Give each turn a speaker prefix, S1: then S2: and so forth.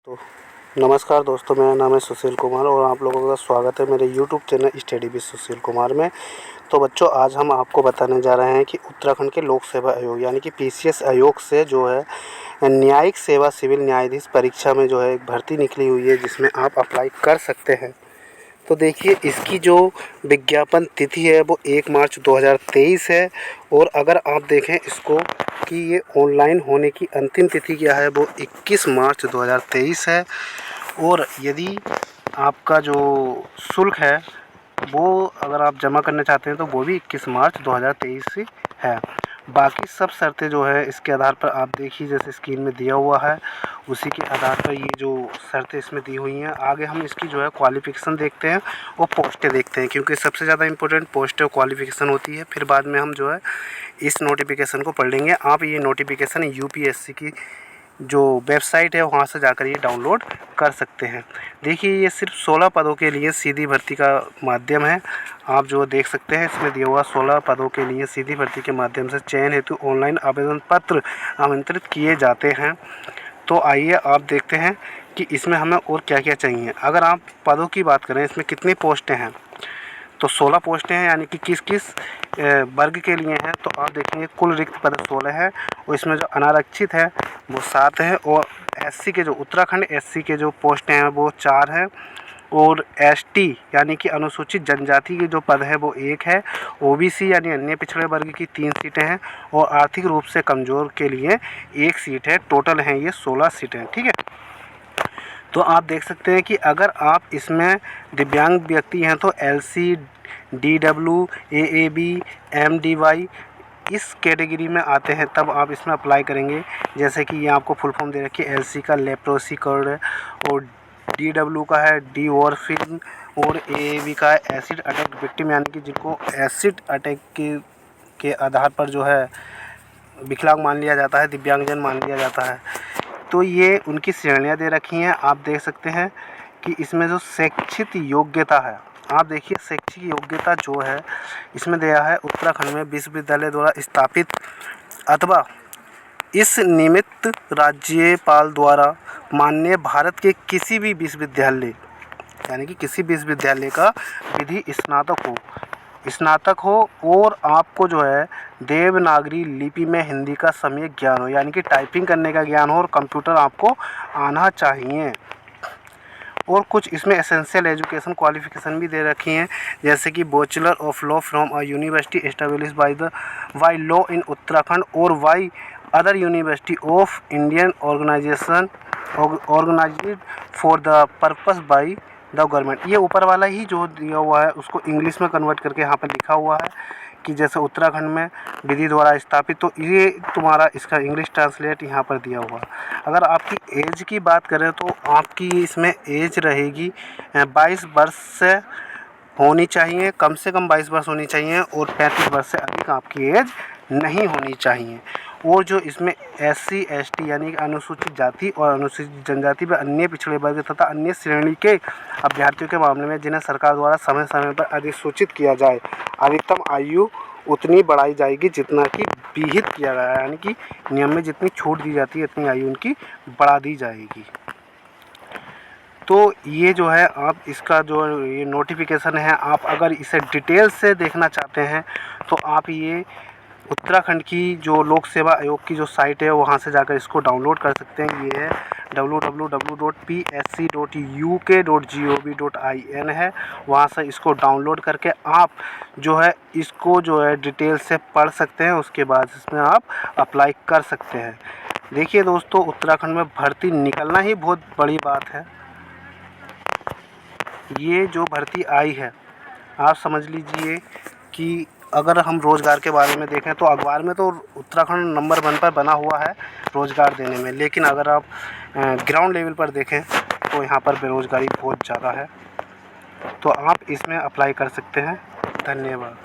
S1: तो नमस्कार दोस्तों, मेरा नाम है सुशील कुमार और आप लोगों का स्वागत है मेरे YouTube channel study with Sushil Kumar में। तो बच्चों, आज हम आपको बताने जा रहे हैं कि उत्तराखंड के लोक सेवा आयोग यानी कि पीसीएस आयोग से जो है न्यायिक सेवा सिविल न्यायाधीश परीक्षा में जो है एक भर्ती निकली हुई है, जिसमें आप अप्लाई कर सकते हैं। तो देखिए, इसकी जो विज्ञापन तिथि है वो 1 मार्च 2023 है। और अगर आप देखें इसको कि ये ऑनलाइन होने की अंतिम तिथि क्या है, वो 21 मार्च 2023 है। और यदि आपका जो शुल्क है वो अगर आप जमा करना चाहते हैं तो वो भी 21 मार्च 2023 से है। बाकी सब शर्तें जो है इसके आधार पर आप देखिए, जैसे स्क्रीन में दिया हुआ है उसी के आधार पर ये जो शर्तें इसमें दी हुई हैं। आगे हम इसकी जो है क्वालिफ़िकेशन देखते हैं और पोस्टें देखते हैं, क्योंकि सबसे ज़्यादा इंपॉर्टेंट पोस्ट और क्वालिफ़िकेशन होती है। फिर बाद में हम जो है इस नोटिफिकेशन को पढ़ लेंगे। आप ये नोटिफिकेशन यूपीएससी की जो वेबसाइट है वहाँ से जाकर ये डाउनलोड कर सकते हैं। देखिए, ये सिर्फ 16 पदों के लिए सीधी भर्ती का माध्यम है। आप जो देख सकते हैं इसमें दिया हुआ 16 पदों के लिए सीधी भर्ती के माध्यम से चयन हेतु ऑनलाइन आवेदन पत्र आमंत्रित किए जाते हैं। तो आइए आप देखते हैं कि इसमें हमें और क्या क्या चाहिए। अगर आप पदों की बात करें, इसमें कितनी पोस्टें हैं, तो 16 पोस्टें हैं, यानी कि किस किस वर्ग के लिए हैं। तो आप देखेंगे कुल रिक्त पद 16 है और इसमें जो अनारक्षित है वो 7 है। और एससी के जो उत्तराखंड एससी के जो पोस्टें हैं वो 4 हैं। और एसटी यानी कि अनुसूचित जनजाति के जो पद है वो 1 है। ओबीसी यानी अन्य पिछड़े वर्ग की 3 सीटें हैं और आर्थिक रूप से कमज़ोर के लिए 1 सीट है। टोटल हैं ये 16 सीटें, ठीक है। तो आप देख सकते हैं कि अगर आप इसमें दिव्यांग व्यक्ति हैं तो एलसी, डीडब्ल्यू, एएबी, एमडीवाई इस कैटेगरी में आते हैं, तब आप इसमें अप्लाई करेंगे। जैसे कि ये आपको फुल फॉर्म दे रखी है, एलसी का लेप्रोसी कार्ड है और डीडब्ल्यू का है डी वॉर्फिन और एएबी का है एसिड अटैक विक्टिम, यानी कि जिनको एसिड अटैक के आधार पर जो है विकलांग मान लिया जाता है, दिव्यांगजन मान लिया जाता है। तो ये उनकी श्रेणियाँ दे रखी हैं। आप देख सकते हैं कि इसमें जो शैक्षिक योग्यता है, आप देखिए शैक्षिक योग्यता जो है इसमें दिया है उत्तराखंड में विश्वविद्यालय द्वारा स्थापित अथवा इस निमित्त राज्यपाल द्वारा मान्य भारत के किसी भी विश्वविद्यालय, यानी कि किसी विश्वविद्यालय का विधि स्नातक हो और आपको जो है देवनागरी लिपि में हिंदी का सम्यक ज्ञान हो, यानी कि टाइपिंग करने का ज्ञान हो और कंप्यूटर आपको आना चाहिए। और कुछ इसमें एसेंशियल एजुकेशन क्वालिफिकेशन भी दे रखी हैं, जैसे कि bachelor of law from a university establish by law in Uttarakhand और by other university of Indian organized for the purpose by the government. ये ऊपर वाला ही जो दिया हुआ है उसको इंग्लिश में कन्वर्ट करके यहाँ पर लिखा हुआ है कि जैसे उत्तराखंड में विधि द्वारा स्थापित, तो ये तुम्हारा इसका इंग्लिश ट्रांसलेट यहाँ पर दिया हुआ है। अगर आपकी एज की बात करें तो आपकी इसमें एज रहेगी 22 वर्ष से होनी चाहिए, कम से कम 22 वर्ष होनी चाहिए और 35 वर्ष से अधिक आपकी एज नहीं होनी चाहिए। और जो इसमें एससी एसटी यानी कि अनुसूचित जाति और अनुसूचित जनजाति व अन्य पिछड़े वर्ग तथा अन्य श्रेणी के अभ्यर्थियों के मामले में जिन्हें सरकार द्वारा समय समय पर अधिसूचित किया जाए, अधिकतम आयु उतनी बढ़ाई जाएगी जितना कि विहित किया गया है, यानी कि नियम में जितनी छूट दी जाती है इतनी आयु उनकी बढ़ा दी जाएगी। तो ये जो है आप इसका जो ये नोटिफिकेशन है, आप अगर इसे डिटेल से देखना चाहते हैं तो आप ये उत्तराखंड की जो लोक सेवा आयोग की जो साइट है वहाँ से जाकर इसको डाउनलोड कर सकते हैं। ये है www.psc.uk.gov.in है। वहाँ से इसको डाउनलोड करके आप जो है इसको जो है डिटेल से पढ़ सकते हैं, उसके बाद इसमें आप अप्लाई कर सकते हैं। देखिए दोस्तों, उत्तराखंड में भर्ती निकलना ही बहुत बड़ी बात है। ये जो भर्ती आई है, आप समझ लीजिए कि अगर हम रोज़गार के बारे में देखें तो अखबार में तो उत्तराखंड नंबर 1 पर बना हुआ है रोज़गार देने में, लेकिन अगर आप ग्राउंड लेवल पर देखें तो यहाँ पर बेरोज़गारी बहुत ज़्यादा है। तो आप इसमें अप्लाई कर सकते हैं। धन्यवाद।